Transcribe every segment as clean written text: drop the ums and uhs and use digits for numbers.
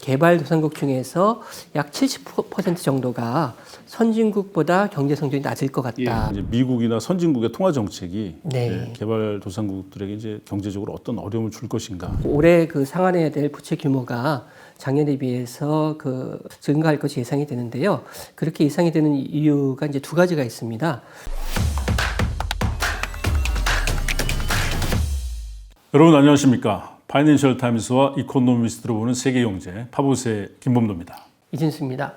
개발도상국 중에서 약 70% 정도가 선진국보다 경제 성장이 낮을 것 같다. 이제 미국이나 선진국의 통화 정책이 네. 개발도상국들에게 이제 경제적으로 어떤 어려움을 줄 것인가. 올해 상환해야 될 부채 규모가 작년에 비해서 증가할 것이 예상이 되는데요. 그렇게 예상이 되는 이유가 이제 두 가지가 있습니다. 여러분 안녕하십니까? 파이낸셜 타임스와 이코노미스트로 보는 세계 경제 파보세 김범도입니다. 이진수입니다.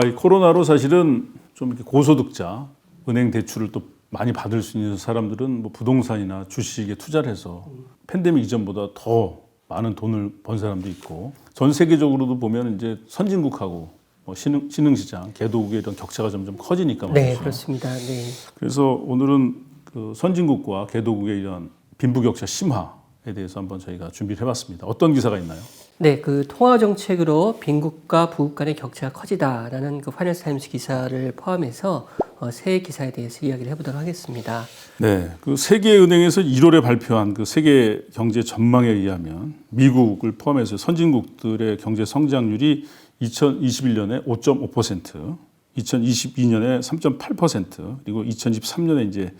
이 코로나로 사실은 좀 이렇게 고소득자, 은행 대출을 또 많이 받을 수 있는 사람들은 뭐 부동산이나 주식에 투자를 해서 팬데믹 이전보다 더 많은 돈을 번 사람도 있고, 전 세계적으로도 보면 이제 선진국하고 뭐 신흥시장, 개도국의 이런 격차가 점점 커지니까 말이죠. 네, 그렇습니다. 네. 그래서 오늘은 선진국과 개도국의 이런 빈부격차 심화에 대해서 한번 저희가 준비를 해봤습니다. 어떤 기사가 있나요? 네, 통화 정책으로 빈국과 부국 간의 격차가 커지다라는 파이낸셜 타임스 기사를 포함해서 세 기사에 대해서 이야기를 해보도록 하겠습니다. 네, 세계은행에서 1월에 발표한 세계 경제 전망에 의하면 미국을 포함해서 선진국들의 경제 성장률이 2021년에 5.5%, 2022년에 3.8%, 그리고 2023년에 이제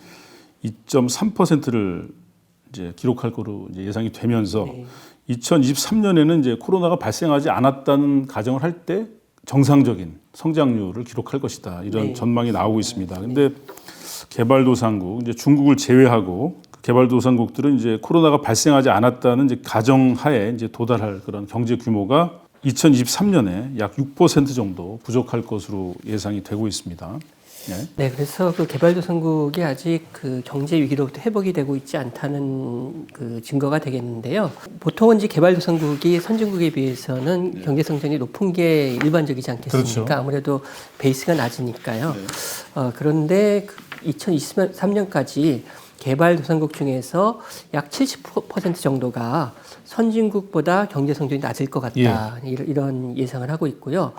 2.3%를 이제 기록할 거로 이제 예상이 되면서, 네. 2023년에는 이제 코로나가 발생하지 않았다는 가정을 할 때 정상적인 성장률을 기록할 것이다, 이런 네. 전망이 나오고 있습니다. 근데 개발도상국, 이제 중국을 제외하고 개발도상국들은 이제 코로나가 발생하지 않았다는 이제 가정하에 이제 도달할 그런 경제 규모가 2023년에 약 6% 정도 부족할 것으로 예상이 되고 있습니다. 네, 그래서 개발도상국이 아직 경제 위기로부터 회복이 되고 있지 않다는 증거가 되겠는데요. 보통은 이제 개발도상국이 선진국에 비해서는 경제 성장이 높은 게 일반적이지 않겠습니까? 그렇죠. 아무래도 베이스가 낮으니까요. 네. 그런데 2023년까지 개발도상국 중에서 약 70% 정도가 선진국보다 경제 성장이 낮을 것 같다. 이런 예상을 하고 있고요.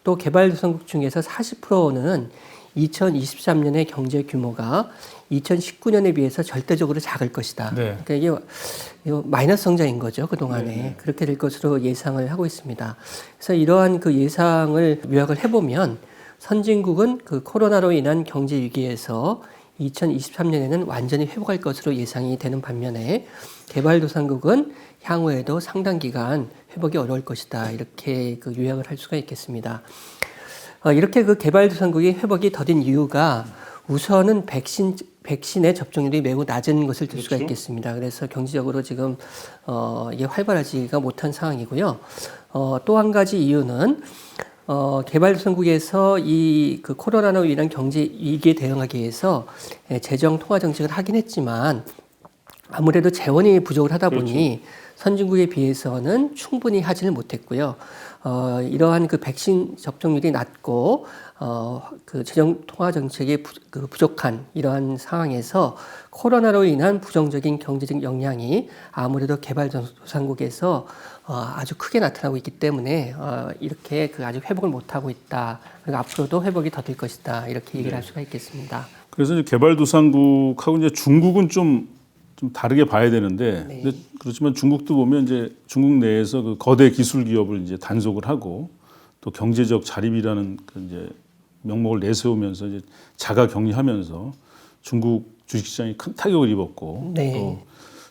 또 개발도상국 중에서 40%는 2023년의 경제 규모가 2019년에 비해서 절대적으로 작을 것이다. 네. 그러니까 이게 마이너스 성장인 거죠, 그동안에. 네. 그렇게 될 것으로 예상을 하고 있습니다. 그래서 이러한 예상을 요약을 해보면 선진국은 코로나로 인한 경제 위기에서 2023년에는 완전히 회복할 것으로 예상이 되는 반면에 개발도상국은 향후에도 상당 기간 회복이 어려울 것이다. 이렇게 요약을 할 수가 있겠습니다. 이렇게 개발도상국이 회복이 더딘 이유가 우선은 백신의 접종률이 매우 낮은 것을 들 수가 있겠습니다. 그래서 경제적으로 지금 이게 활발하지가 못한 상황이고요. 또 한 가지 이유는 개발도상국에서 이 코로나로 인한 경제 위기에 대응하기 위해서 재정 통화 정책을 하긴 했지만 아무래도 재원이 부족을 하다 보니 선진국에 비해서는 충분히 하지는 못했고요. 이러한 백신 접종률이 낮고 재정 통화 정책이 부족한 이러한 상황에서 코로나로 인한 부정적인 경제적 영향이 아무래도 개발도상국에서 아주 크게 나타나고 있기 때문에 이렇게 아직 회복을 못하고 있다. 그리고 앞으로도 회복이 더딜 것이다. 이렇게 얘기를 할 수가 있겠습니다. 그래서 이제 개발도상국하고 이제 중국은 좀 다르게 봐야 되는데, 네. 근데 그렇지만 중국도 보면 이제 중국 내에서 거대 기술 기업을 이제 단속을 하고 또 경제적 자립이라는 이제 명목을 내세우면서 이제 자가 격리하면서 중국 주식시장이 큰 타격을 입었고, 네. 또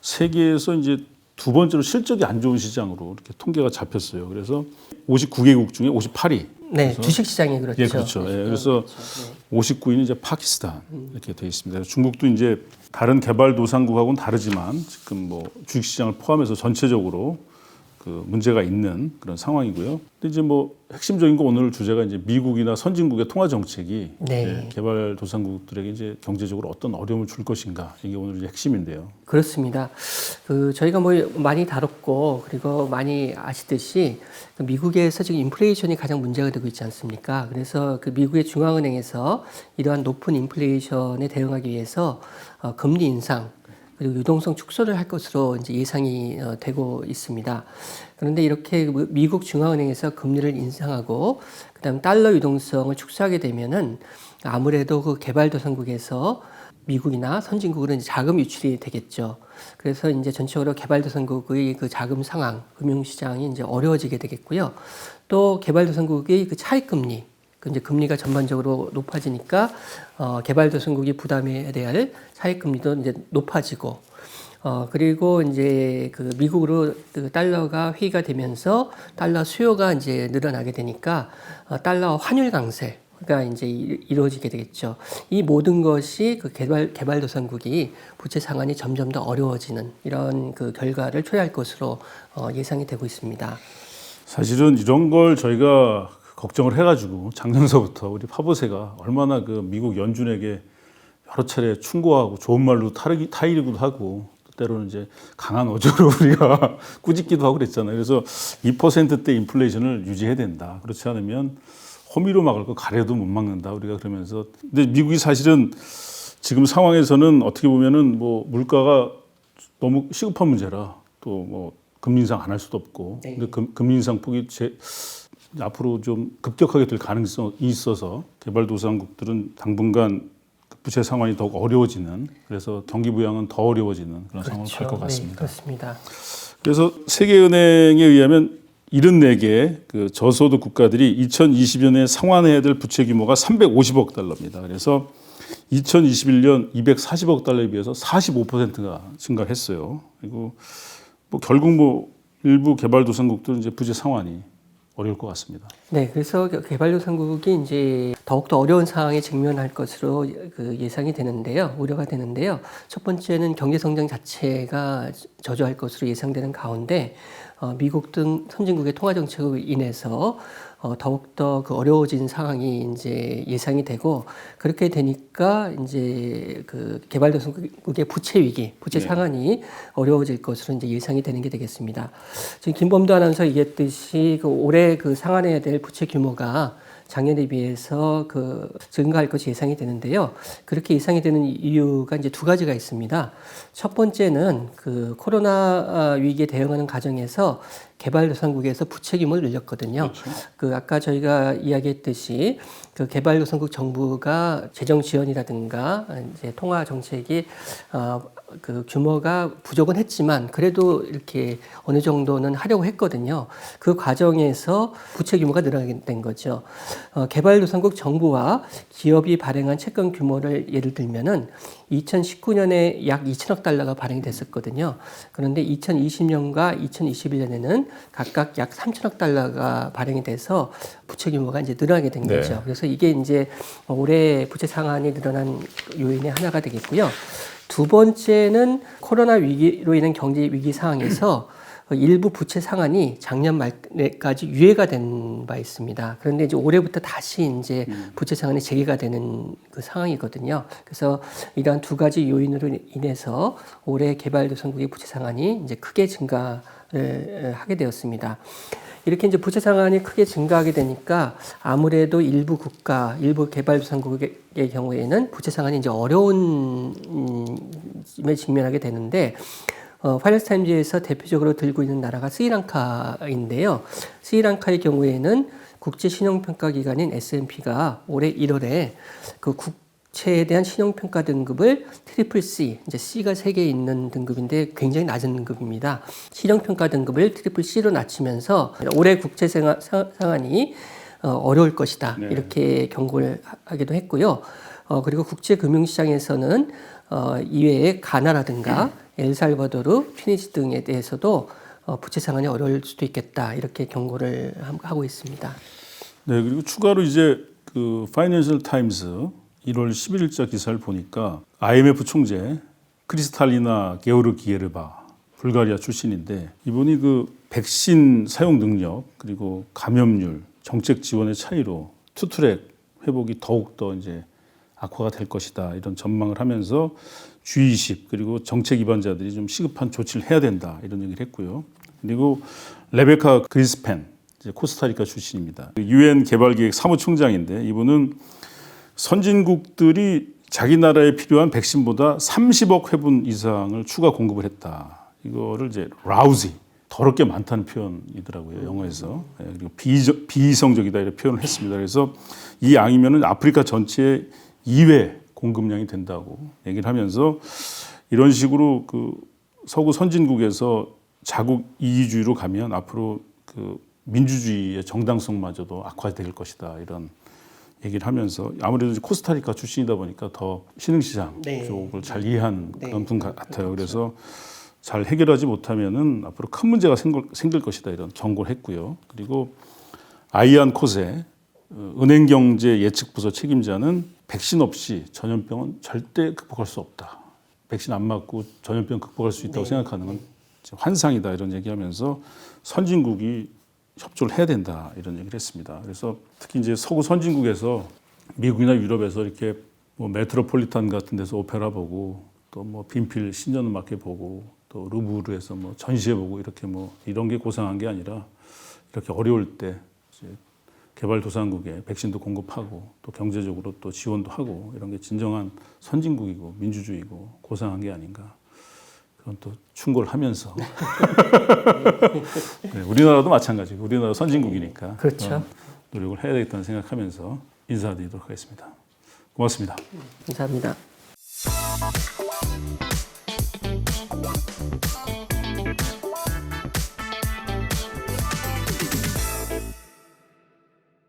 세계에서 이제 두 번째로 실적이 안 좋은 시장으로 이렇게 통계가 잡혔어요. 그래서 59개국 중에 58위. 네, 주식시장이 그렇죠. 예, 그렇죠. 예, 그래서 59위는 이제 파키스탄 이렇게 되어 있습니다. 중국도 이제 다른 개발도상국하고는 다르지만 지금 뭐 주식시장을 포함해서 전체적으로 문제가 있는 그런 상황이고요. 근데 이제 뭐 핵심적인 거 오늘 주제가 이제 미국이나 선진국의 통화 정책이 네. 개발도상국들에게 이제 경제적으로 어떤 어려움을 줄 것인가, 이게 오늘 이제 핵심인데요. 그렇습니다. 저희가 뭐 많이 다뤘고 그리고 많이 아시듯이 미국에서 지금 인플레이션이 가장 문제가 되고 있지 않습니까? 그래서 미국의 중앙은행에서 이러한 높은 인플레이션에 대응하기 위해서 금리 인상 그리고 유동성 축소를 할 것으로 이제 예상이 되고 있습니다. 그런데 이렇게 미국 중앙은행에서 금리를 인상하고 그다음 달러 유동성을 축소하게 되면은 아무래도 개발도상국에서 미국이나 선진국으로는 이제 자금 유출이 되겠죠. 그래서 이제 전체적으로 개발도상국의 그 자금 상황, 금융시장이 이제 어려워지게 되겠고요. 또 개발도상국의 그 차익금리, 그 이제 금리가 전반적으로 높아지니까 개발도상국이 부담해야 될 차익금리도 이제 높아지고, 그리고 이제 그 미국으로 그 달러가 회귀가 되면서 달러 수요가 이제 늘어나게 되니까 달러 환율 강세가 이제 이루어지게 되겠죠. 이 모든 것이 그 개발도상국이 부채 상환이 점점 더 어려워지는 이런 그 결과를 초래할 것으로 예상이 되고 있습니다. 사실은 이런 걸 저희가 걱정을 해가지고 작년서부터 우리 파보세가 얼마나 그 미국 연준에게 여러 차례 충고하고 좋은 말로 타이르기도 하고 때로는 이제 강한 어조로 우리가 꾸짖기도 하고 그랬잖아요. 그래서 2%대 인플레이션을 유지해야 된다. 그렇지 않으면 호미로 막을 거 가래도 못 막는다. 우리가 그러면서 근데 미국이 사실은 지금 상황에서는 어떻게 보면은 뭐 물가가 너무 시급한 문제라 또 뭐 금리 인상 안 할 수도 없고 근데 금리 인상 폭이 앞으로 좀 급격하게 될 가능성이 있어서 개발도상국들은 당분간 부채 상황이 더욱 어려워지는 그래서 경기 부양은 더 어려워지는 그런 상황을 갈 것 같습니다. 네, 그렇습니다. 그래서 세계은행에 의하면 74개 그 저소득 국가들이 2020년에 상환해야 될 부채 규모가 350억 달러입니다. 그래서 2021년 240억 달러에 비해서 45%가 증가했어요. 그리고 뭐 결국 뭐 일부 개발도상국들은 이제 부채 상환이 어려울 것 같습니다. 네, 그래서 개발도상국이 이제 더욱더 어려운 상황에 직면할 것으로 그 예상이 되는데요, 우려가 되는데요. 첫 번째는 경제 성장 자체가 저조할 것으로 예상되는 가운데 미국 등 선진국의 통화 정책으로 인해서 더욱더 그 어려워진 상황이 이제 예상이 되고 그렇게 되니까 이제 그 개발도상국의 부채 위기, 부채 상환이 어려워질 것으로 이제 예상이 되는 게 되겠습니다. 지금 김범도 아나운서 얘기했듯이 그 올해 그 상환해야 될 부채 규모가 작년에 비해서 그 증가할 것이 예상이 되는데요. 그렇게 예상이 되는 이유가 이제 두 가지가 있습니다. 첫 번째는 그 코로나 위기에 대응하는 과정에서 개발도상국에서 부채 규모를 늘렸거든요. 그렇죠. 그 아까 저희가 이야기했듯이 그 개발도상국 정부가 재정 지원이라든가 이제 통화 정책이 그 규모가 부족은 했지만 그래도 이렇게 어느 정도는 하려고 했거든요. 그 과정에서 부채 규모가 늘어나게 된 거죠. 개발도상국 정부와 기업이 발행한 채권 규모를 예를 들면은 2019년에 약 2천억 달러가 발행이 됐었거든요. 그런데 2020년과 2021년에는 각각 약 3천억 달러가 발행이 돼서 부채 규모가 이제 늘어나게 된 거죠. 그래서 이게 이제 올해 부채 상환이 늘어난 요인의 하나가 되겠고요. 두 번째는 코로나 위기로 인한 경제 위기 상황에서 일부 부채 상환이 작년 말까지 유예가 된 바 있습니다. 그런데 이제 올해부터 다시 이제 부채 상환이 재개가 되는 그 상황이거든요. 그래서 이러한 두 가지 요인으로 인해서 올해 개발도상국의 부채 상환이 이제 크게 증가를 하게 되었습니다. 이렇게 이제 부채 상환이 크게 증가하게 되니까 아무래도 일부 국가, 일부 개발도상국의 경우에는 부채 상환이 이제 어려운 에 직면하게 되는데 파이낸스 타임즈에서 대표적으로 들고 있는 나라가 스리랑카인데요. 스리랑카의 경우에는 국제 신용평가 기관인 S&P가 올해 1월에 그 국채에 대한 신용평가 등급을 트리플 C, 이제 C가 3개 있는 등급인데 굉장히 낮은 등급입니다. 신용평가 등급을 트리플 C로 낮추면서 올해 국채 상환이 어려울 것이다. 네. 이렇게 경고를 하기도 했고요. 그리고 국제금융시장에서는 이외에 가나라든가 엘살바도르, 튀니지 등에 대해서도 부채 상환이 어려울 수도 있겠다 이렇게 경고를 하고 있습니다. 네, 그리고 추가로 이제 그 파이낸셜 타임스 1월 11일자 기사를 보니까 IMF 총재 크리스탈리나 게오르기예르바 불가리아 출신인데 이분이 그 백신 사용 능력 그리고 감염률, 정책 지원의 차이로 투트랙 회복이 더욱 더 이제 악화가 될 것이다 이런 전망을 하면서 G20 그리고 정책 기반자들이 좀 시급한 조치를 해야 된다 이런 얘기를 했고요. 그리고 레베카 그리스펜 이제 코스타리카 출신입니다. UN 개발기획 사무총장인데 이분은 선진국들이 자기 나라에 필요한 백신보다 30억 회분 이상을 추가 공급을 했다. 이거를 이제 라우지 더럽게 많다는 표현이더라고요 영어에서. 그리고 비이성적이다 이런 표현을 했습니다. 그래서 이 양이면은 아프리카 전체의 2회 공급량이 된다고 얘기를 하면서 이런 식으로 그 서구 선진국에서 자국 이기주의로 가면 앞으로 그 민주주의의 정당성마저도 악화될 것이다 이런 얘기를 하면서 아무래도 이제 코스타리카 출신이다 보니까 더 신흥시장 네. 쪽을 잘 이해한 네. 그런 분 같아요. 그래서 잘 해결하지 못하면은 앞으로 큰 문제가 생길 것이다 이런 경고를 했고요. 그리고 아이안 코세 은행경제 예측부서 책임자는 백신 없이 전염병은 절대 극복할 수 없다. 백신 안 맞고 전염병 극복할 수 있다고 생각하는 건 환상이다 이런 얘기하면서 선진국이 협조를 해야 된다 이런 얘기를 했습니다. 그래서 특히 이제 서구 선진국에서 미국이나 유럽에서 이렇게 뭐 메트로폴리탄 같은 데서 오페라 보고 또 뭐 빈필 신년음악회 보고 또 루브르에서 뭐 전시회 보고 이렇게 뭐 이런 게 고상한 게 아니라 이렇게 어려울 때 이제 개발도상국에 백신도 공급하고 또 경제적으로 또 지원도 하고 이런 게 진정한 선진국이고 민주주의고 고상한 게 아닌가. 그건 또 충고를 하면서 네, 우리나라도 마찬가지고 우리나라 선진국이니까 그렇죠. 노력을 해야 되겠다는 생각하면서 인사드리도록 하겠습니다. 고맙습니다. 감사합니다.